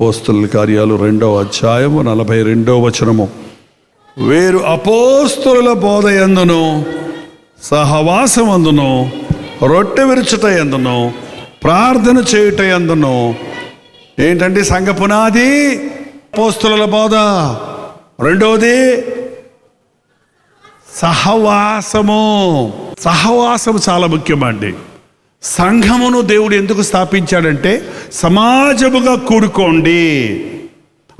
అపోస్తలుల కార్యాలు 2వ అధ్యాయము 42వ వచనము. వేరు అపోస్తలుల బోధ యందును సహవాసమందును రొట్టె విరుచుట యందును ప్రార్థన చేయుట యందును. ఏంటంటే సంఘ పునాది అపోస్తలుల బోధ. రెండవది సహవాసము. సహవాసము చాలా ముఖ్యమండి. సంఘమును దేవుడు ఎందుకు స్థాపించాడంటే సమాజముగా కూడుకోండి.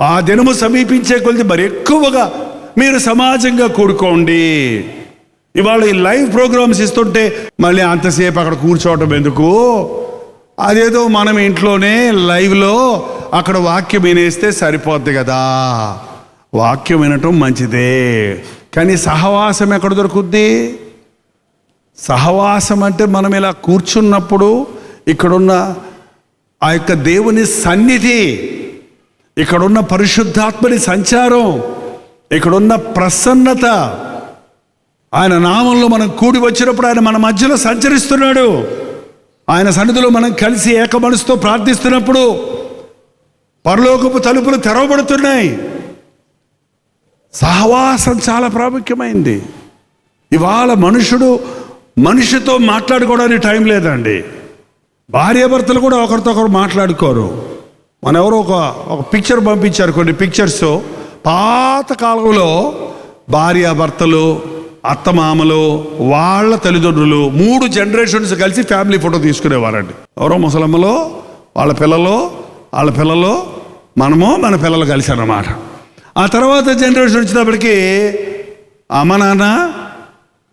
ఆ దినము సమీపించే కొద్ది మరి ఎక్కువగా మీరు సమాజంగా కూడుకోండి. ఇవాళ ఈ లైవ్ ప్రోగ్రామ్స్ ఇస్తుంటే మళ్ళీ అంతసేపు అక్కడ కూర్చోవటం ఎందుకు? అదేదో మనం ఇంట్లోనే లైవ్లో అక్కడ వాక్యం వినేస్తే సరిపోద్ది కదా. వాక్యం వినటం మంచిదే, కానీ సహవాసం ఎక్కడ దొరుకుద్ది? సహవాసం అంటే మనం ఇలా కూర్చున్నప్పుడు ఇక్కడున్న ఆ యొక్క దేవుని సన్నిధి, ఇక్కడున్న పరిశుద్ధాత్మని సంచారం, ఇక్కడున్న ప్రసన్నత, ఆయన నామంలో మనం కూడి వచ్చినప్పుడు ఆయన మన మధ్యలో సంచరిస్తున్నాడు. ఆయన సన్నిధిలో మనం కలిసి ఏక మనసుతో ప్రార్థిస్తున్నప్పుడు పరలోకపు తలుపులు తెరవబడుతున్నాయి. సహవాసం చాలా ప్రాముఖ్యమైంది. ఇవాళ మనిషితో మాట్లాడుకోవడానికి టైం లేదండి. భార్యాభర్తలు కూడా ఒకరితో ఒకరు మాట్లాడుకోరు. మన ఎవరో ఒక పిక్చర్ పంపించారు, కొన్ని పిక్చర్స్. పాత కాలంలో భార్యాభర్తలు, అత్తమామలు, వాళ్ళ తల్లిదండ్రులు 3 జనరేషన్స్ కలిసి ఫ్యామిలీ ఫోటో తీసుకునేవారండి. ఎవరో ముసలమ్మలో వాళ్ళ పిల్లలు మనము మన పిల్లలు కలిసి అన్నమాట. ఆ తర్వాత జనరేషన్ వచ్చినప్పటికీ అమ్మ నాన్న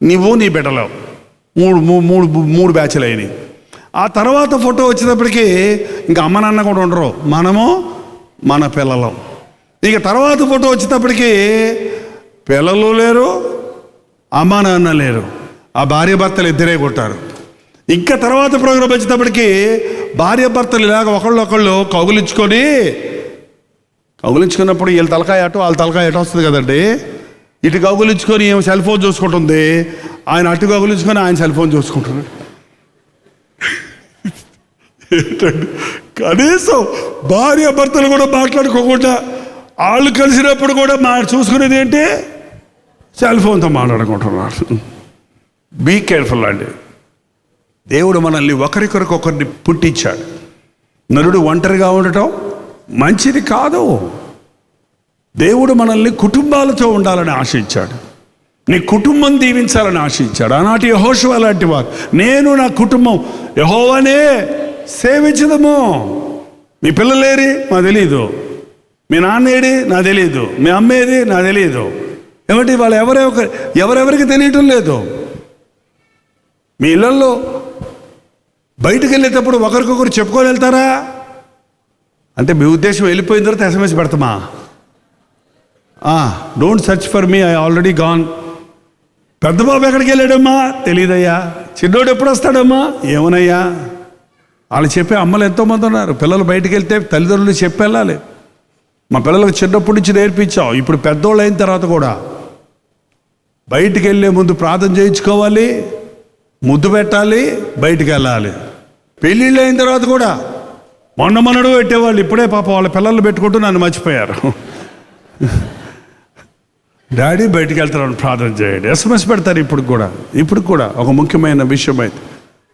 నువ్వు నీ బిడ్డలు మూడు బ్యాచ్లు అయినాయి. ఆ తర్వాత ఫోటో వచ్చేటప్పటికి ఇంకా అమ్మ నాన్న కూడా ఉండరు, మనము మన పిల్లలు. ఇక తర్వాత ఫోటో వచ్చేటప్పటికి పిల్లలు లేరు, అమ్మ నాన్న లేరు, ఆ భార్యాభర్తలు ఇద్దరే కొట్టారు. ఇంకా తర్వాత ప్రోగ్రాం వచ్చేటప్పటికి భార్యాభర్తలు ఇలాగ ఒకళ్ళు కౌగులించుకున్నప్పుడు వీళ్ళ తలకాయ అటు వాళ్ళ తలకాయ అటు వస్తుంది కదండి. ఇటు కౌగులించుకొని ఏమో సెల్ ఫోన్ చూసుకుంటుంది, ఆయన అటు కౌగులించుకొని ఆయన సెల్ ఫోన్ చూసుకుంటున్నాడు. ఏంటండి, కనీసం భార్యాభర్తలు కూడా మాట్లాడుకోకుండా వాళ్ళు కలిసినప్పుడు కూడా చూసుకునేది ఏంటి? సెల్ ఫోన్తో మాట్లాడుకుంటున్నారు. బీ కేర్ఫుల్ అండి. దేవుడు మనల్ని ఒకరికొకరిని పుట్టించాడు. నరుడు ఒంటరిగా ఉండటం మంచిది కాదు. దేవుడు మనల్ని కుటుంబాలతో ఉండాలని ఆశించాడు. నీ కుటుంబం దీవించాలని ఆశించాడు. ఆనాటి యెహోషువ లాంటి వారు, నేను నా కుటుంబం యెహోవానే సేవించదము. మీ పిల్లలేరి నాకు తెలియదు, మీ నాన్నేడి నాకు తెలియదు, మీ అమ్మేది నాకు తెలియదు. ఏమిటి వాళ్ళు ఎవరెవరికి తెలియటం లేదు. మీ ఇళ్ళల్లో బయటకు వెళ్ళేటప్పుడు ఒకరికొకరు చెప్పుకొని వెళ్తారా? అంటే మీ ఉద్దేశం వెళ్ళిపోయిన తర్వాత SMS పెడతామా? Don't search for me, I already gone. పెద్ద బాబు ఎక్కడికి వెళ్ళాడమ్మా? తెలియదయ్యా. చిన్నోడు ఎప్పుడు వస్తాడమ్మా? ఏమోనయ్యా. వాళ్ళు చెప్పే అమ్మలు ఎంతోమంది ఉన్నారు. పిల్లలు బయటకు వెళ్తే తల్లిదండ్రులు చెప్పి వెళ్ళాలి. మా పిల్లలకు చిన్నప్పటి నుంచి నేర్పించాం. ఇప్పుడు పెద్దోళ్ళు అయిన తర్వాత కూడా బయటికి వెళ్ళే ముందు ప్రార్థన చేయించుకోవాలి, ముద్దు పెట్టాలి, బయటికి వెళ్ళాలి. పెళ్ళిళ్ళు అయిన తర్వాత కూడా మొన్నడు పెట్టేవాళ్ళు. ఇప్పుడే పాప వాళ్ళ పిల్లలు పెట్టుకుంటూ నన్ను మర్చిపోయారు. డాడీ బయటికి వెళ్తారని ప్రార్థన చేయండి. SMS పెడతారు. ఇప్పుడు కూడా ఒక ముఖ్యమైన విషయం అయితే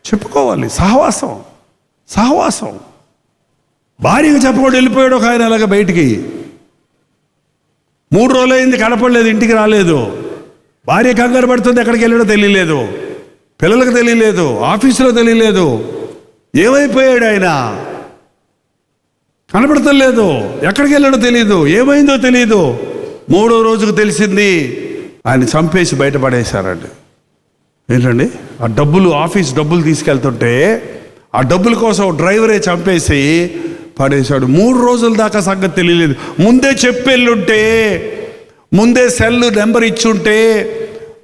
చెప్పుకోవాలి. సహవాసం. భార్యగా చెప్పకుండా వెళ్ళిపోయాడు ఒక ఆయన అలాగా బయటికి. 3 రోజులు అయింది, కనపడలేదు, ఇంటికి రాలేదు. భార్య కంగారు పడుతుంది, ఎక్కడికి వెళ్ళాడో తెలియలేదు, పిల్లలకు తెలియలేదు, ఆఫీసులో తెలియలేదు. ఏమైపోయాడు ఆయన? కనపడతలేదు, ఎక్కడికి వెళ్ళాడో తెలియదు, ఏమైందో తెలియదు. 3వ రోజుకు తెలిసింది, ఆయన చంపేసి బయటపడేశారండి. ఏంటండి, ఆ ఆఫీస్ డబ్బులు తీసుకెళ్తుంటే ఆ డబ్బుల కోసం డ్రైవరే చంపేసి పడేశాడు. 3 రోజుల దాకా సంగతి తెలియలేదు. ముందే చెప్పెళ్ళుంటే, ముందే సెల్ నెంబర్ ఇచ్చుంటే,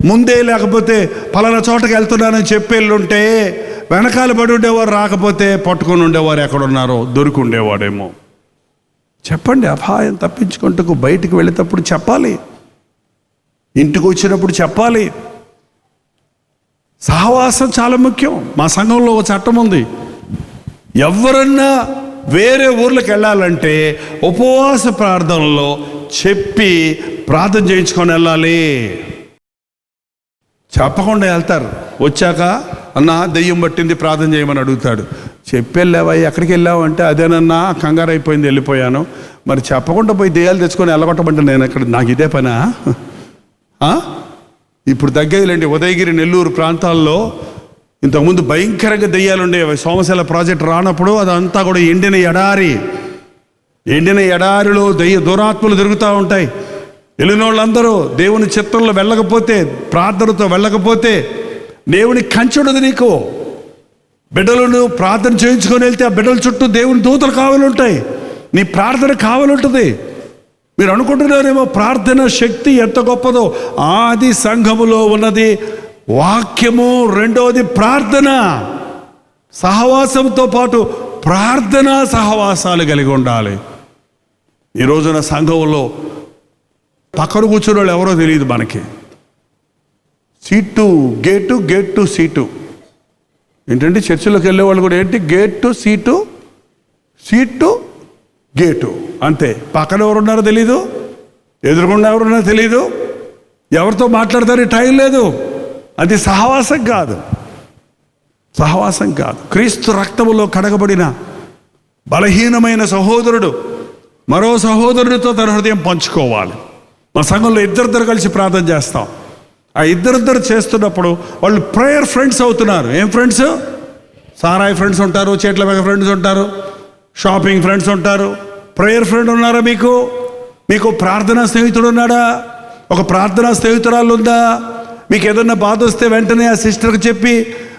ముందే లేకపోతే పలానా చోటకి వెళ్తున్నానని చెప్పెళ్ళుంటే వెనకాల పడి ఉండేవారు, రాకపోతే పట్టుకొని ఉండేవారు, ఎక్కడున్నారో దొరికి ఉండేవాడేమో. చెప్పండి, అపాయం తప్పించుకుంటూ బయటికి వెళ్ళేటప్పుడు చెప్పాలి, ఇంటికి వచ్చినప్పుడు చెప్పాలి. సహవాసం చాలా ముఖ్యం. మా సంఘంలో ఒక చట్టం ఉంది, ఎవరన్నా వేరే ఊర్లకు వెళ్ళాలంటే ఉపవాస ప్రార్థనలో చెప్పి ప్రార్థన చేయించుకొని వెళ్ళాలి. చెప్పకుండా వెళ్తారు. వచ్చాక అన్నా దెయ్యం పట్టింది ప్రార్థన చేయమని అడుగుతాడు. చెప్పెళ్ళావా, ఎక్కడికి వెళ్ళావు అంటే అదేనన్నా కంగారు అయిపోయింది వెళ్ళిపోయాను. మరి చెప్పకుండా పోయి దెయ్యాలు తెచ్చుకొని వెళ్ళగొట్టమంటే నేను ఎక్కడ, నాకు ఇదే పనా? ఇప్పుడు తగ్గేదిలేండి. ఉదయగిరి నెల్లూరు ప్రాంతాల్లో ఇంతకుముందు భయంకరంగా దెయ్యాలు ఉండేవి. సోమశిల ప్రాజెక్ట్ రానప్పుడు అదంతా కూడా ఎండిన ఎడారిలో దురాత్మలు తిరుగుతూ ఉంటాయి. వెళ్ళిన వాళ్ళందరూ దేవుని చిత్తంలో వెళ్ళకపోతే, ప్రార్థనతో వెళ్ళకపోతే దేవుని కంచుడదు. నీకు బిడ్డలను ప్రార్థన చేయించుకొని వెళ్తే ఆ బిడ్డల చుట్టూ దేవుని దూతలు కావాలంటాయి. నీ ప్రార్థన కావాలంటుంది. మీరు అనుకుంటున్నారేమో ప్రార్థన శక్తి ఎంత గొప్పదో. ఆది సంఘములో ఉన్నది వాక్యము, రెండవది ప్రార్థన. సహవాసంతో పాటు ప్రార్థన సహవాసాలు కలిగి ఉండాలి. ఈ రోజున సంఘంలో పక్కన కూర్చున్న వాళ్ళు ఎవరో తెలియదు మనకి. సీటు గేటు సీటు ఏంటంటే చర్చిలోకి వెళ్ళే వాళ్ళు కూడా ఏంటి, గేటు సీటు గేటు అంతే. పక్కన ఎవరున్నారో తెలీదు, ఎదురుకుండా ఎవరున్నారో తెలీదు, ఎవరితో మాట్లాడతారో టైం లేదు. అది సహవాసం కాదు. క్రీస్తు రక్తములో కడగబడిన బలహీనమైన సహోదరుడు మరో సహోదరుడితో తన హృదయం పంచుకోవాలి. మా సంఘంలో ఇద్దరిద్దరు కలిసి ప్రార్థన చేస్తాం. ఆ ఇద్దరిద్దరు చేస్తున్నప్పుడు వాళ్ళు ప్రేయర్ ఫ్రెండ్స్ అవుతున్నారు. ఏం ఫ్రెండ్స్? సారాయి ఫ్రెండ్స్ ఉంటారు, చేట్ల మీద ఫ్రెండ్స్ ఉంటారు, షాపింగ్ ఫ్రెండ్స్ ఉంటారు. ప్రేయర్ ఫ్రెండ్ ఉన్నారా మీకు ప్రార్థనా స్నేహితుడు ఉన్నాడా? ఒక ప్రార్థనా స్నేహితురాలు ఉందా? మీకు ఏదన్నా బాధ వస్తే వెంటనే ఆ సిస్టర్కి చెప్పి,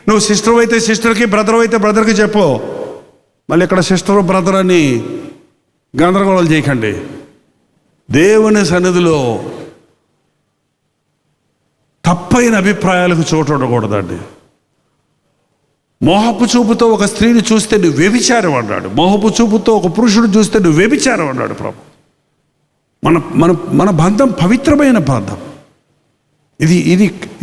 నువ్వు సిస్టర్ అయితే సిస్టర్కి, బ్రదర్ అయితే బ్రదర్కి చెప్పు. మళ్ళీ ఇక్కడ సిస్టర్ బ్రదర్ అని గందరగోళాలు చేయకండి. దేవుని సన్నిధిలో తప్పైన అభిప్రాయాలకు చోటు ఉండకూడదండి. మోహపు చూపుతో ఒక స్త్రీని చూస్తే నువ్వు వ్యభిచారం అన్నాడు. మోహపు చూపుతో ఒక పురుషుడు చూస్తే నువ్వు వ్యభిచారం అన్నాడు ప్రభు. మన బంధం పవిత్రమైన బంధం.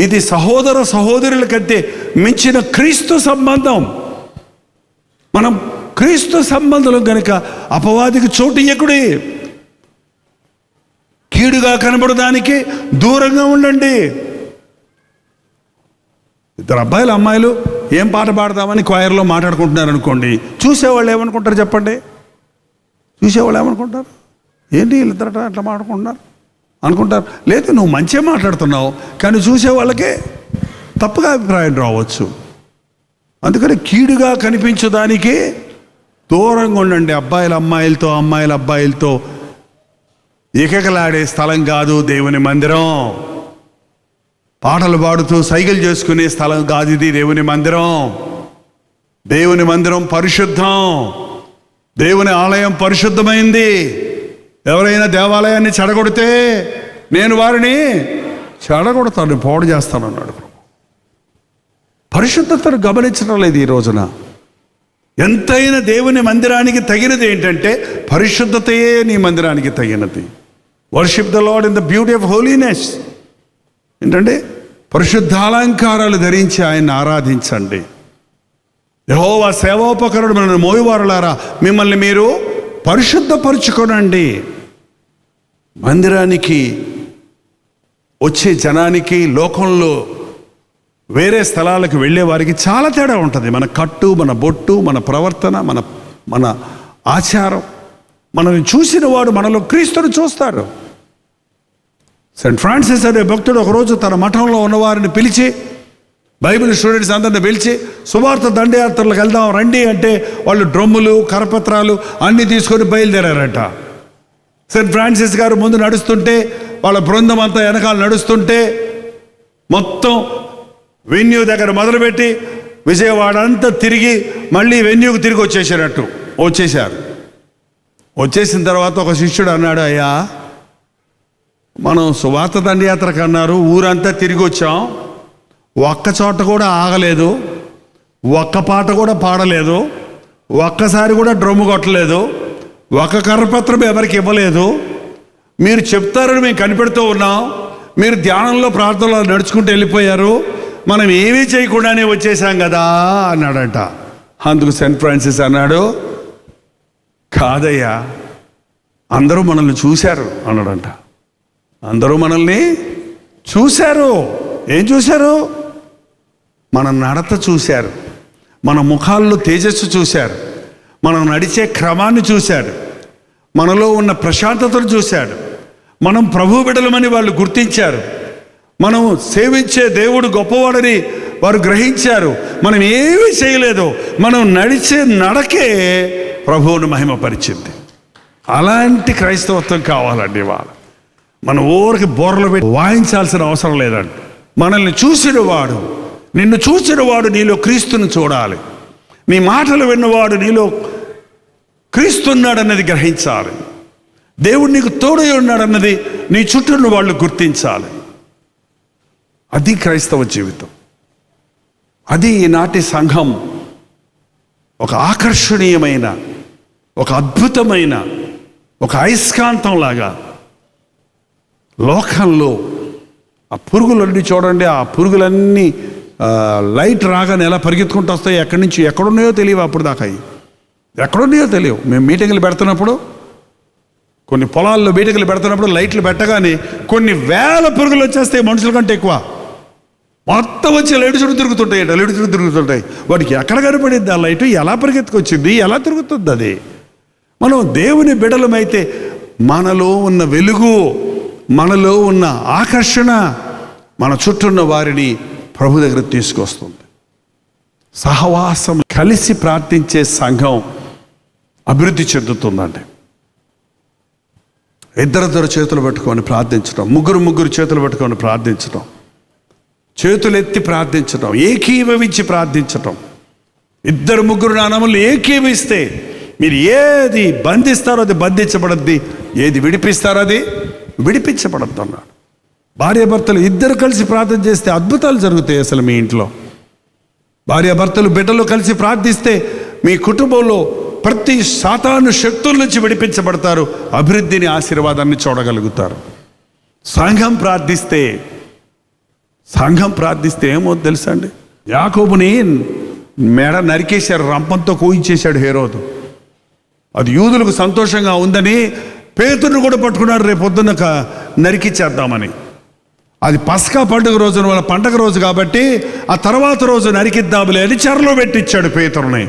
ఇది సహోదర సహోదరుల కంటే మించిన క్రీస్తు సంబంధం. మనం క్రీస్తు సంబంధం కనుక అపవాదికి చోటు ఇయ్యకుడి. కీడుగా కనబడడానికి దూరంగా ఉండండి. ఇద్దరు అబ్బాయిలు అమ్మాయిలు ఏం పాట పాడదామని క్వైర్లో మాట్లాడుకుంటున్నారు అనుకోండి, చూసేవాళ్ళు ఏమనుకుంటారు చెప్పండి? చూసేవాళ్ళు ఏమనుకుంటారు? ఏంటి వీళ్ళిద్దరట అట్లా మాట్లాడుకుంటున్నారు అనుకుంటారు. లేదు, నువ్వు మంచిగా మాట్లాడుతున్నావు, కానీ చూసే వాళ్ళకే తప్పుగా అభిప్రాయం రావచ్చు. అందుకని కీడుగా కనిపించడానికి దూరంగా ఉండండి. అబ్బాయిలు అమ్మాయిలతో, అమ్మాయిలు అబ్బాయిలతో ఏకకలాడే స్థలం కాదు దేవుని మందిరం. పాటలు పాడుతూ సైకిల్ చేసుకునే స్థలం కాదు ఇది దేవుని మందిరం. దేవుని మందిరం పరిశుద్ధం. దేవుని ఆలయం పరిశుద్ధమైంది. ఎవరైనా దేవాలయాన్ని చెడగొడితే నేను వారిని చెడగొడతాను, పాడు చేస్తానన్నాడు. పరిశుద్ధతను గమనించడం లేదు ఈ రోజున. ఎంతైనా దేవుని మందిరానికి తగినది ఏంటంటే పరిశుద్ధతయే నీ మందిరానికి తగినది. Worship the lord in the beauty of holiness. ఏంటంటే పరిశుద్ధాలంకారాలు ధరించి ఆయన్ని ఆరాధించండి. యెహోవా సేవోపకరణములను మోయువారులారా మిమ్మల్ని మీరు పరిశుద్ధపరుచుకోనండి. మందిరానికి వచ్చే జనానికి లోకంలో వేరే స్థలాలకు వెళ్ళే వారికి చాలా తేడా ఉంటుంది. మన కట్టు, మన బొట్టు, మన ప్రవర్తన, మన ఆచారం. మనల్ని చూసిన వాడు మనలో క్రీస్తుని చూస్తారు. సెయింట్ ఫ్రాన్సిస్ అనే భక్తుడు ఒకరోజు తన మఠంలో ఉన్నవారిని పిలిచి, బైబిల్ స్టూడెంట్స్ అందరిని పిలిచి, సువార్త దండయాత్రలకు వెళ్దాం రండి అంటే వాళ్ళు డ్రమ్ములు, కరపత్రాలు అన్నీ తీసుకొని బయలుదేరారట. సెయింట్ ఫ్రాన్సిస్ గారు ముందు నడుస్తుంటే, వాళ్ళ బృందం అంతా వెనకాల నడుస్తుంటే, మొత్తం వెన్యూ దగ్గర మొదలుపెట్టి విజయవాడ అంతా తిరిగి మళ్ళీ వెన్యూకి తిరిగి వచ్చేసారు. వచ్చేసిన తర్వాత ఒక శిష్యుడు అన్నాడు, అయ్యా మనం సువార్త దండయాత్రకు అన్నారు, ఊరంతా తిరిగి వచ్చాం, ఒక్క చోట కూడా ఆగలేదు, ఒక్క పాట కూడా పాడలేదు, ఒక్కసారి కూడా డ్రమ్ము కొట్టలేదు, ఒక్క కరపత్రం ఎవరికి ఇవ్వలేదు. మీరు చెప్తారని మేము కనిపెడుతూ ఉన్నాం, మీరు ధ్యానంలో ప్రార్థనలో నడుచుకుంటూ వెళ్ళిపోయారు, మనం ఏమీ చేయకుండానే వచ్చేసాం కదా అన్నాడట. అందుకు సెయింట్ ఫ్రాన్సిస్ అన్నాడు, కాదయ్యా, అందరూ మనల్ని చూశారు అన్నాడంట. అందరూ మనల్ని చూశారు. ఏం చూశారు? మన నడత చూశారు, మన ముఖాల్లో తేజస్సు చూశారు, మనం నడిచే క్రమాన్ని చూశాడు, మనలో ఉన్న ప్రశాంతతను చూశాడు, మనం ప్రభు బిడ్డలమని వాళ్ళు గుర్తించారు, మనం సేవించే దేవుడు గొప్పవాడని వారు గ్రహించారు. మనం ఏమీ చేయలేదు, మనం నడిచే నడకే ప్రభువును మహిమపరిచింది. అలాంటి క్రైస్తవత్వం కావాలండి. ఇవాళ మన ఊరికి బోర్లు పెట్టి వాయించాల్సిన అవసరం లేదండి. మనల్ని చూసినవాడు, నిన్ను చూసినవాడు నీలో క్రీస్తుని చూడాలి. నీ మాటలు విన్నవాడు నీలో క్రీస్తున్నాడన్నది గ్రహించాలి. దేవుడు నీకు తోడై ఉన్నాడన్నది నీ చుట్టూ వాళ్ళు గుర్తించాలి. అది క్రైస్తవ జీవితం. అది ఈనాటి సంఘం ఒక ఆకర్షణీయమైన, ఒక అద్భుతమైన, ఒక అయస్కాంతంలాగా లోకంలో ఆ పురుగులన్నీ చూడండి. ఆ పురుగులన్నీ లైట్ రాగానే ఎలా పరిగెత్తుకుంటూ వస్తాయి, ఎక్కడి నుంచి ఎక్కడున్నాయో తెలియవు. అప్పుడు దాకా ఎక్కడున్నాయో తెలియవు. మేము మీటింగ్లు పెడుతున్నప్పుడు, కొన్ని పొలాల్లో మీటింగ్లు పెడుతున్నప్పుడు లైట్లు పెట్టగానే కొన్ని వేల పురుగులు వచ్చేస్తాయి, మనుషుల కంటే ఎక్కువ. మొత్తం వచ్చి లైట్ చుట్టూ తిరుగుతుంటాయి. వాటికి ఎక్కడ కనపడింది ఆ లైటు, ఎలా పరిగెత్తుకొచ్చింది, ఎలా తిరుగుతుంది అది? మనం దేవుని బిడ్డలమైతే మనలో ఉన్న వెలుగు, మనలో ఉన్న ఆకర్షణ మన చుట్టూ ఉన్న వారిని ప్రభు దగ్గర తీసుకొస్తుంది. సహవాసం, కలిసి ప్రార్థించే సంఘం అభివృద్ధి చెందుతుందండి. ఇద్దరిద్దరు చేతులు పట్టుకొని ప్రార్థించడం, ముగ్గురు చేతులు పట్టుకొని ప్రార్థించడం, చేతులెత్తి ప్రార్థించడం, ఏకీభవించి ప్రార్థించటం. ఇద్దరు ముగ్గురు నామములు ఏకీభవిస్తే మీరు ఏది బంధిస్తారో అది బంధించబడద్ది, ఏది విడిపిస్తారో అది విడిపించబడద్దు అన్నాడు. భార్యాభర్తలు ఇద్దరు కలిసి ప్రార్థన చేస్తే అద్భుతాలు జరుగుతాయి. అసలు మీ ఇంట్లో భార్యాభర్తలు బిడ్డలు కలిసి ప్రార్థిస్తే మీ కుటుంబంలో ప్రతి సాతాను శక్తుల నుంచి విడిపించబడతారు, అభివృద్ధిని, ఆశీర్వాదాన్ని చూడగలుగుతారు. సంఘం ప్రార్థిస్తే ఏమో తెలుసా అండి, యాకోబుని మెడ నరికేశారు, రంపంతో కోయించేశాడు హేరోదు. అది యూదులకు సంతోషంగా ఉందని పేతురును కూడా పట్టుకున్నాడు, రేపు పొద్దున్న నరికిచ్చేద్దామని. అది పస్కా పండుగ రోజున, వాళ్ళ పండగ రోజు కాబట్టి ఆ తర్వాత రోజు నరికిద్దాములే అని చెరలో పెట్టించాడు పేతురుని.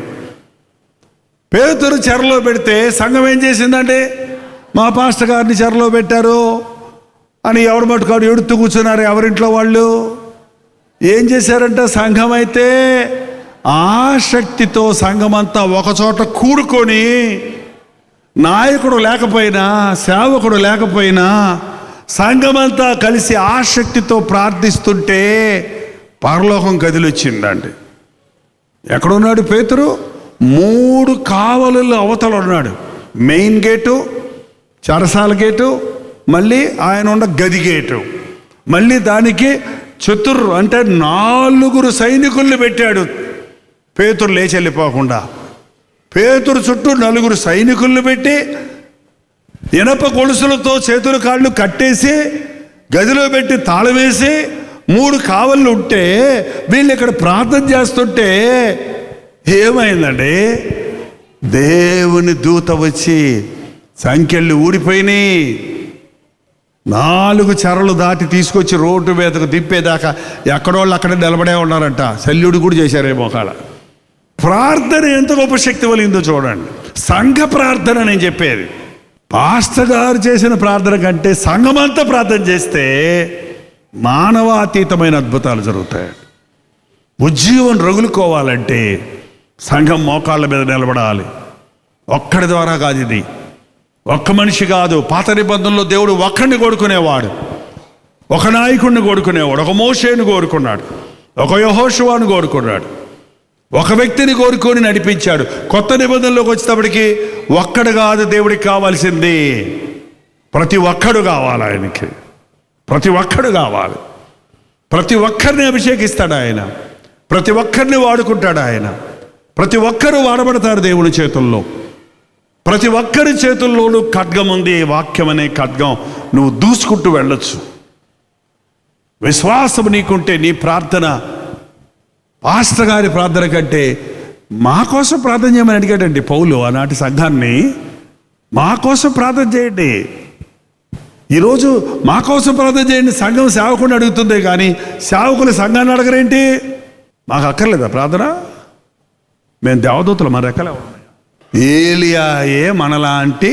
పేతురు చెరలో పెడితే సంఘం ఏం చేసిందంటే, మా పాస్టర్ గారిని చెరలో పెట్టారు అని ఎవరు మట్టుకాడు ఎడుతూ కూర్చున్నారు. ఎవరింట్లో వాళ్ళు ఏం చేశారంటే, సంఘం అయితే ఆసక్తితో సంఘమంతా ఒకచోట కూడుకొని, నాయకుడు లేకపోయినా సేవకుడు లేకపోయినా సంఘమంతా కలిసి ఆసక్తితో ప్రార్థిస్తుంటే పరలోకం కదిలొచ్చిందండి. ఎక్కడున్నాడు పేతురు? 3 కావలుల అవతల ఉన్నాడు. మెయిన్ గేటు, చెరసాల గేటు, మళ్ళీ ఆయన ఉన్న గది గేటు, మళ్ళీ దానికి అంటే 4 సైనికుల్ని పెట్టాడు పేతురు లేచి వెళ్ళిపోకుండా. పేతురు చుట్టూ 4 సైనికుల్ని పెట్టి ఇనప గొలుసులతో చేతులు కాళ్ళు కట్టేసి గదిలో పెట్టి తాళం వేసి 3 కావళ్ళు ఉంటే వీళ్ళు ఇక్కడ ప్రార్థన చేస్తుంటే ఏమైందండి? దేవుని దూత వచ్చి సంఖ్యలు ఊడిపోయినాయి. 4 చెరలు దాటి తీసుకొచ్చి రోడ్డు మీదకు దింపేదాకా ఎక్కడోళ్ళు అక్కడ నిలబడే ఉన్నారంట. శల్యుడు కూడా చేశారేమో కాడ. ప్రార్థన ఎంత గొప్ప శక్తి కలిగిందో చూడండి. సంఘ ప్రార్థన నేను చెప్పేది. పాస్టర్ గారు చేసిన ప్రార్థన కంటే సంఘమంతా ప్రార్థన చేస్తే మానవాతీతమైన అద్భుతాలు జరుగుతాయి. ఉజ్జీవం రగులుకోవాలంటే సంఘం మోకాళ్ళ మీద నిలబడాలి. ఒక్కడి ద్వారా కాదు, ఇది ఒక్క మనిషి కాదు. పాత నిబంధనలో దేవుడు ఒక్కడిని కోరుకునేవాడు, ఒక నాయకుడిని కోరుకునేవాడు. ఒక మోషేని కోరుకున్నాడు, ఒక యెహోషువను కోరుకున్నాడు, ఒక వ్యక్తిని కోరుకొని నడిపించాడు. కొత్త నిబంధనలోకి వచ్చేటప్పటికి ఒక్కడు కాదు దేవుడికి కావాల్సింది, ప్రతి ఒక్కడు కావాలి ఆయనకి. ప్రతి ఒక్కడు కావాలి. ప్రతి ఒక్కరిని అభిషేకిస్తాడు ఆయన, ప్రతి ఒక్కరిని వాడుకుంటాడు ఆయన. ప్రతి ఒక్కరూ వాడబడతారు దేవుని చేతుల్లో. ప్రతి ఒక్కరి చేతుల్లోనూ ఖడ్గం ఉంది. వాక్యం అనే ఖడ్గం. నువ్వు దూసుకుంటూ వెళ్ళొచ్చు. విశ్వాసం నీకుంటే నీ ప్రార్థన పాస్టర్ గారి ప్రార్థన కంటే మా కోసం ప్రార్థన చేయమని అడిగాడండి పౌలు ఆనాటి సంఘాన్ని. మా కోసం ప్రార్థన చేయండి. ఈరోజు మా కోసం ప్రార్థన చేయండి సంఘం సేవకుని అడుగుతుంది, కానీ సేవకులు సంఘాన్ని అడగరేంటి? మాకు అక్కర్లేదా ప్రార్థన? మేము దేవదూతలు, మన రెక్కలే ఉన్నాయి. ఏలియాయే మనలాంటి,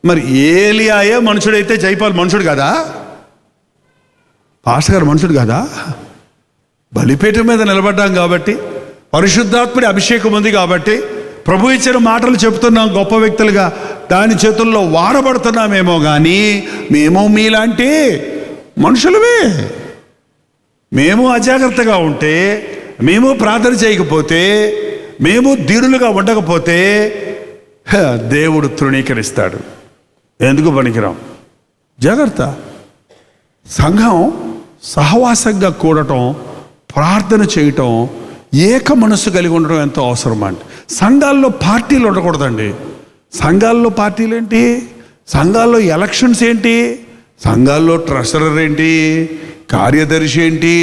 మరి ఏలియాయే మనుషుడైతే జైపాల్ మనుషుడు కదా, పాస్టర్ గారు మనుషుడు కదా? బలిపీఠం మీద నిలబడ్డాం కాబట్టి, పరిశుద్ధాత్ముడి అభిషేకం ఉంది కాబట్టి, ప్రభు ఇచ్చిన మాటలు చెప్తున్నాం గొప్ప వ్యక్తులుగా, దాని చేతుల్లో వాడబడుతున్నామేమో కానీ మేము మీలాంటి మనుషులమే. మేము అజాగ్రత్తగా ఉంటే, మేము ప్రార్థన చేయకపోతే, మేము దీనులుగా ఉండకపోతే దేవుడు తృణీకరిస్తాడు. ఎందుకు పనికిరాం? జాగ్రత్త. సంఘం సహవాసంగా కూడటం, ప్రార్థన చేయటం, ఏక మనస్సు కలిగి ఉండడం ఎంతో అవసరం అండి. సంఘాల్లో పార్టీలు ఉండకూడదండి. సంఘాల్లో పార్టీలు ఏంటి? సంఘాల్లో ఎలక్షన్స్ ఏంటి? సంఘాల్లో ట్రెషరర్ ఏంటి? కార్యదర్శి ఏంటి?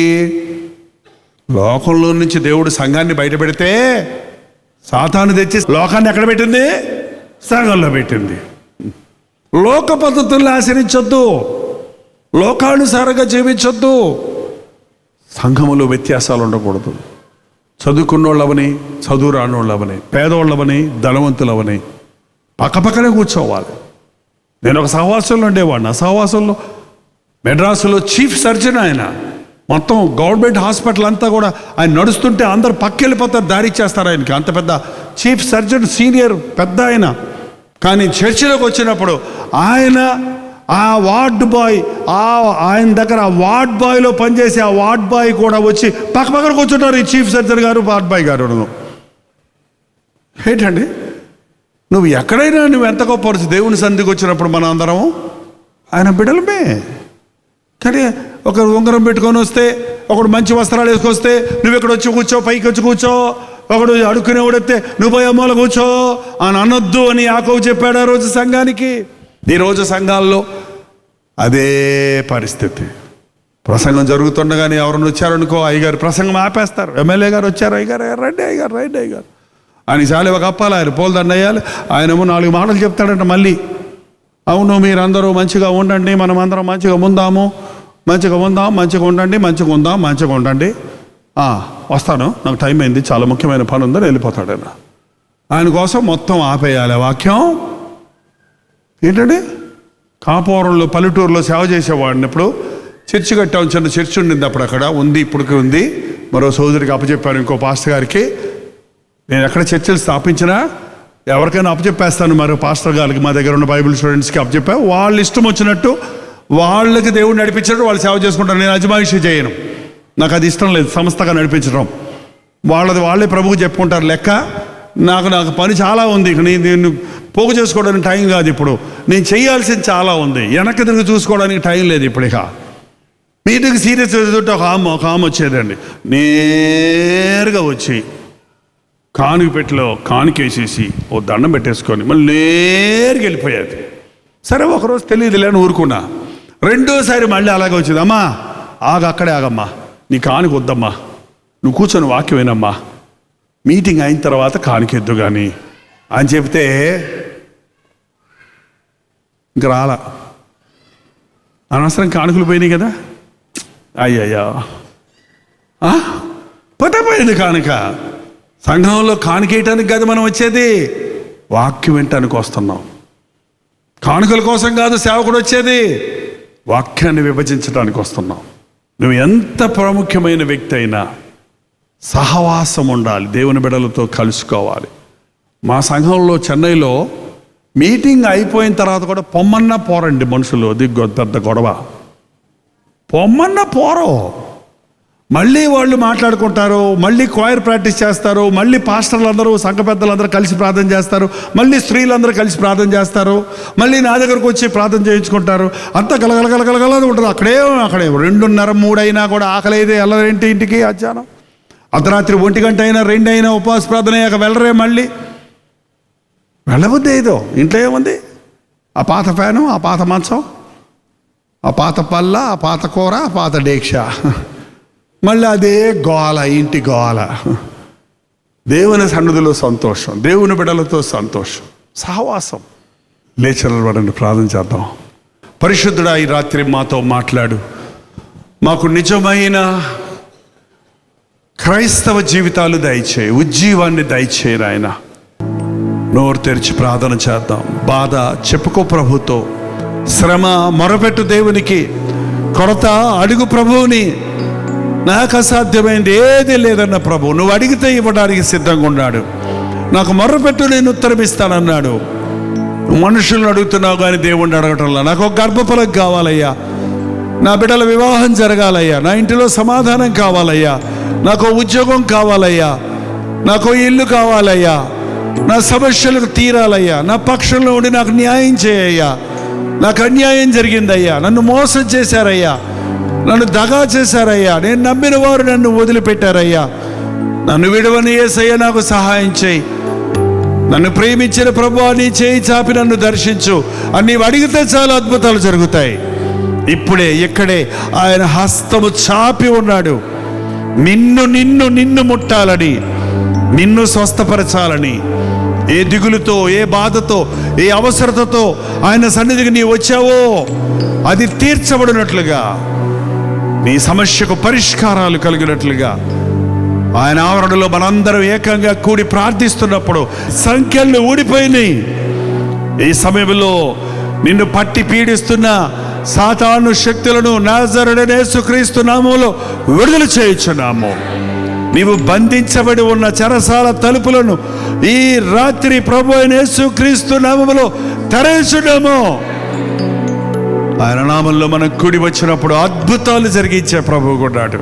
లోకంలో నుంచి దేవుడు సంఘాన్ని బయట పెడితే సాతాను తెచ్చి లోకాన్ని ఎక్కడ పెట్టింది? సంఘంలో పెట్టింది. లోక పద్ధతులను ఆచరించొద్దు, లోకానుసారంగా జీవించొద్దు. సంఘములో వ్యత్యాసాలు ఉండకూడదు. చదువుకున్నోళ్ళవని, చదువు రానోళ్ళవని, పేదవాళ్ళవని, ధనవంతులవని పక్కపక్కనే కూర్చోవాలి. నేను ఒక సహవాసంలో ఉండేవాడిని. ఆ సహవాసంలో మెడ్రాసులో చీఫ్ సర్జన్ ఆయన. మొత్తం గవర్నమెంట్ హాస్పిటల్ అంతా కూడా ఆయన నడుస్తుంటే అందరు పక్కెళ్ళిపోతారు, దారి ఇచ్చేస్తారు ఆయనకి. అంత పెద్ద చీఫ్ సర్జన్, సీనియర్ పెద్ద ఆయన. కానీ చర్చిలోకి వచ్చినప్పుడు ఆయన ఆ వార్డ్ బాయ్, ఆయన దగ్గర ఆ వార్డ్ బాయ్లో పనిచేసి ఆ వార్డ్ బాయ్ కూడా వచ్చి పక్కపక్కన కూర్చుంటారు ఈ చీఫ్ సర్జన్ గారు, వార్డ్ బాయ్ గారు. ఏంటండి, నువ్వు ఎక్కడైనా నువ్వు ఎంత గొప్ప దేవుని సన్నిధికి వచ్చినప్పుడు మనం అందరం ఆయన బిడ్డలమే. కానీ ఒకరు ఉంగరం పెట్టుకొని వస్తే, ఒకడు మంచి వస్త్రాలు వేసుకొస్తే నువ్వు ఇక్కడ వచ్చి కూర్చో, పైకి వచ్చి కూర్చో, ఒకడు అడుక్కునేవాడు వస్తే నువ్వు పోయి అమ్మలో కూర్చో అని అనొద్దు అని యాకోబు చెప్పాడు ఆ రోజు సంఘానికి. ఈరోజు సంఘాల్లో అదే పరిస్థితి. ప్రసంగం జరుగుతుండగానే ఎవరైనా వచ్చారనుకో, అయ్యగారు ప్రసంగం ఆపేస్తారు. ఎమ్మెల్యే గారు వచ్చారు, అయ్యగారు రండి, అయ్యగారు రండి, అయ్యగారు ఆయన చాలు ఒక అప్పాలి, ఆయన పూలదండ వేయాలి. ఆయనేమో 4 మాటలు చెప్తాడంట. మళ్ళీ అవును మీరందరూ మంచిగా ఉండండి, మనం అందరం మంచిగా ఉందాము, మంచిగా ఉందాం, మంచిగా ఉండండి, మంచిగా ఉందాం, మంచిగా ఉండండి. వస్తాను, నాకు టైం అయింది, చాలా ముఖ్యమైన పని ఉందని వెళ్ళిపోతాడు ఆయన. ఆయన కోసం మొత్తం ఆపేయాలి. వాక్యం ఏంటండి? కాపురంలో పల్లెటూరులో సేవ చేసేవాడిని. ఇప్పుడు చర్చి కట్టాం, చిన్న చర్చి ఉండింది అప్పుడు, అక్కడ ఉంది, ఇప్పటికీ ఉంది. మరో సోదరికి అప్పచెప్పాను, ఇంకో పాస్టర్ గారికి. నేను ఎక్కడ చర్చలు స్థాపించినా ఎవరికైనా అప్పచెప్పేస్తాను. మరో పాస్టర్ గారికి, మా దగ్గర ఉన్న బైబిల్ స్టూడెంట్స్కి అప్పచెప్పా. వాళ్ళు ఇష్టం వచ్చినట్టు వాళ్ళకి దేవుడు నడిపించినట్టు వాళ్ళు సేవ చేసుకుంటారు. నేను అజమాయిషి చేయను, నాకు అది ఇష్టం లేదు. సంస్థగా నడిపించడం వాళ్ళే ప్రభువుకు చెప్పుకుంటారు లెక్క. నాకు పని చాలా ఉంది. నేను పోగు చేసుకోవడానికి టైం కాదు ఇప్పుడు. నేను చేయాల్సింది చాలా ఉంది. వెనక్కి తిరిగి చూసుకోవడానికి టైం లేదు ఇప్పుడు. ఇక మీటింగ్ సీరియస్ ఎదుట ఒక ఆమె వచ్చేదండి. నేరుగా వచ్చి కానుక పెట్టిలో కానుకేసేసి ఓ దండం పెట్టేసుకొని మళ్ళీ నేరుగా వెళ్ళిపోయేది. సరే ఒకరోజు తెలియదు లేని ఊరుకున్నా. రెండోసారి మళ్ళీ అలాగే వచ్చింది. అమ్మా అక్కడే ఆగమ్మా, నీ కానుక వద్దమ్మా, నువ్వు కూర్చొని వాక్యం వినమ్మా, మీటింగ్ అయిన తర్వాత కానుకెద్దు కానీ అని చెప్తే ఇంక రాలా. అనవసరం కానుకలు పోయినాయి కదా. అయ్యయ్యా పోయింది కానుక. సంఘంలో కానుకేయటానికి కాదు మనం వచ్చేది, వాక్యం వినటానికి వస్తున్నాం. కానుకల కోసం కాదు సేవకుడు వచ్చేది, వాక్యాన్ని విభజించడానికి వస్తున్నాం. నువ్వు ఎంత ప్రాముఖ్యమైన వ్యక్తి అయినా సహవాసం ఉండాలి, దేవుని బిడ్డలతో కలుసుకోవాలి. మా సంఘంలో చెన్నైలో మీటింగ్ అయిపోయిన తర్వాత కూడా పొమ్మన్నా పోరండి మనుషులు. అది పెద్ద గొడవ. పొమ్మన్నా పోరు. మళ్ళీ వాళ్ళు మాట్లాడుకుంటారు, మళ్ళీ క్వైర్ ప్రాక్టీస్ చేస్తారు, మళ్ళీ పాస్టర్లు అందరూ, సంఘ పెద్దలందరూ కలిసి ప్రార్థన చేస్తారు, మళ్ళీ స్త్రీలందరూ కలిసి ప్రార్థన చేస్తారు, మళ్ళీ నా దగ్గరకు వచ్చి ప్రార్థన చేయించుకుంటారు. అంతా గలగలగలగలగల ఉంటుంది. అక్కడే 2:30, 3 అయినా కూడా ఆకలేదే వెళ్ళరేంటి ఇంటికి. అధ్యానం అర్ధరాత్రి 1 గంట అయినా 2 అయినా ఉపవాస ప్రార్థన అయ్యాక వెళ్ళరే. మళ్ళీ వెళ్ళబుద్ది ఏదో. ఇంట్లో ఏముంది? ఆ పాత ఫ్యాను, ఆ పాత మంచం, ఆ పాత పల్ల, ఆ పాత కూర, ఆ పాత డేక్ష, మళ్ళీ అదే గోల, ఇంటి గోల. దేవుని సన్నిధిలో సంతోషం, దేవుని బిడ్డలతో సంతోషం, సహవాసం. లేచరబడండి, ప్రార్థన చేద్దాం. పరిశుద్ధుడా, ఈ రాత్రి మాతో మాట్లాడు. మాకు నిజమైన క్రైస్తవ జీవితాలు దయచేయి, ఉజ్జీవాన్ని దయచేయి నాయన. నోరు తెరిచి ప్రార్థన చేద్దాం. బాధ చెప్పుకో ప్రభుతో, శ్రమ మొరపెట్టు దేవునికి, కొరత అడుగు ప్రభువుని. నాకు అసాధ్యమైంది ఏది లేదన్న ప్రభు, నువ్వు అడిగితే ఇవ్వడానికి సిద్ధంగా ఉన్నాడు. నాకు మొర్రపెట్టు, నేను ఉత్తరమిస్తానన్నాడు. మనుషులను అడుగుతున్నావు కానీ దేవుణ్ణి అడగటంలా. నాకు ఒక గర్భఫలం కావాలయ్యా, నా బిడ్డల వివాహం జరగాలయ్యా, నా ఇంటిలో సమాధానం కావాలయ్యా, నాకు ఉద్యోగం కావాలయ్యా, నాకు ఇల్లు కావాలయ్యా, నా సమస్యలకు తీరాలయ్యా, నా పక్షంలో ఉండి నాకు న్యాయం చేయయ్యా. నాకు అన్యాయం జరిగిందయ్యా, నన్ను మోసం చేశారయ్యా, నన్ను దగా చేశారయ్యా, నేను నమ్మిన వారు నన్ను వదిలిపెట్టారయ్యా. నన్ను విడవని యేసయ్యా నాకు సహాయం చేయి. నన్ను ప్రేమించిన ప్రభువా, నీ చేయి చాపి నన్ను దర్శించు అని నీవు అడిగితే చాలా అద్భుతాలు జరుగుతాయి. ఇప్పుడే ఇక్కడే ఆయన హస్తము చాపి ఉన్నాడు. నిన్ను నిన్ను నిన్ను ముట్టాలని, నిన్ను స్వస్థపరచాలని. ఏ దిగులుతో, ఏ బాధతో, ఏ అవసరతతో ఆయన సన్నిధికి నీ వచ్చావో అది తీర్చబడినట్లుగా, నీ సమస్యకు పరిష్కారాలు కలిగినట్లుగా ఆయన ఆవరణలో మనందరం ఏకంగా కూడి ప్రార్థిస్తున్నప్పుడు సంఖ్యలు ఊడిపోయినాయి. ఈ సమయంలో నిన్ను పట్టి పీడిస్తున్న సాతాను శక్తులను నాజరేయుడైన యేసుక్రీస్తు నామములో విడుదల చేయుచున్నాము. నీవు బంధించబడి ఉన్న చెరసాల తలుపులను ఈ రాత్రి ప్రభు అయిన యేసుక్రీస్తు నామములో తెరచున్నాము. ఆయన నామంలో మనం కూడి వచ్చినప్పుడు అద్భుతాలు జరిగించే ప్రభువు కొన్నాడు.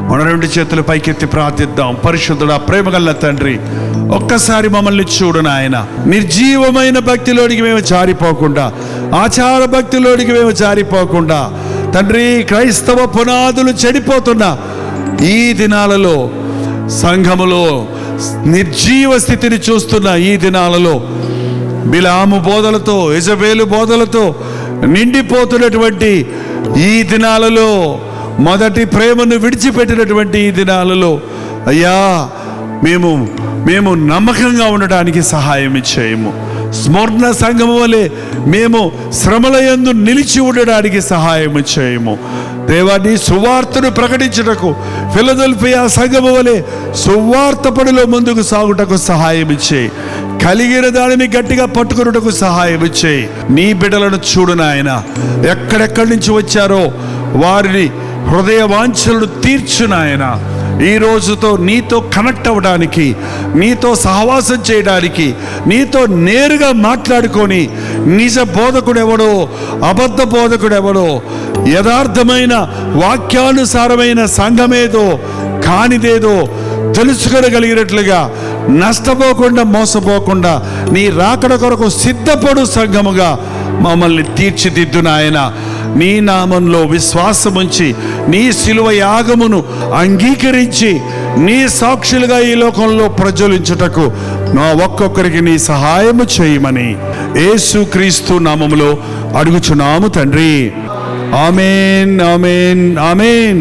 మన రెండు చేతులు పైకెత్తి ప్రార్థిద్దాం. పరిశుద్ధుడా, ప్రేమగల తండ్రి, ఒక్కసారి మమ్మల్ని చూడు నాయన. నిర్జీవమైన భక్తిలోనికి మేము జారిపోకుండా, ఆచార భక్తిలోనికి మేము జారిపోకుండా తండ్రి, క్రైస్తవ పునాదులు చెడిపోతున్న ఈ దినాలలో, సంఘములో నిర్జీవ స్థితిని చూస్తున్న ఈ దినాలలో, బిలాము బోధలతో, యెజబేలు బోధలతో నిండిపోతున్నటువంటి ఈ దినాలలో, మొదటి ప్రేమను విడిచిపెట్టినటువంటి ఈ దినాలలో అయ్యా, మేము నమ్మకంగా ఉండడానికి సహాయం ఇచ్చేయము. స్మరణ సంఘము వలె మేము శ్రమల యందు నిలిచి ఉండడానికి సహాయం చేయము. దేవా, నీ సువార్తను ప్రకటించుటకు ఫిలదెల్ఫియా సంఘము వలె సువార్త పనిలో ముందుకు సాగుటకు సహాయం ఇచ్చేయి. కలిగిన దానిని గట్టిగా పట్టుకున్నటకు సహాయం ఇచ్చేయి. నీ బిడ్డలను చూడు నాయన, ఎక్కడెక్కడి నుంచి వచ్చారో వారిని హృదయ వాంఛలను తీర్చు నాయన. ఈ రోజుతో నీతో కనెక్ట్ అవ్వడానికి, నీతో సహవాసం చేయడానికి, నీతో నేరుగా మాట్లాడుకొని నిజ బోధకుడు ఎవడో, అబద్ధ బోధకుడు ఎవడో, యథార్థమైన వాక్యానుసారమైన సంఘమేదో కానిదేదో తెలుసుకోగలిగినట్లుగా, నష్టపోకుండా మోసపోకుండా నీ రాకడ కొరకు సిద్ధపడు సంఘముగా మమ్మల్ని తీర్చిదిద్దు నాయన. నీ నామంలో విశ్వాసముంచి, నీ శిలువ యాగమును అంగీకరించి నీ సాక్షులుగా ఈ లోకంలో ప్రజ్వలించుటకు నా ఒక్కొక్కరికి నీ సహాయము చేయమని యేసుక్రీస్తు నామములో అడుగుచున్నాము తండ్రి. ఆమేన్, ఆమేన్, ఆమేన్.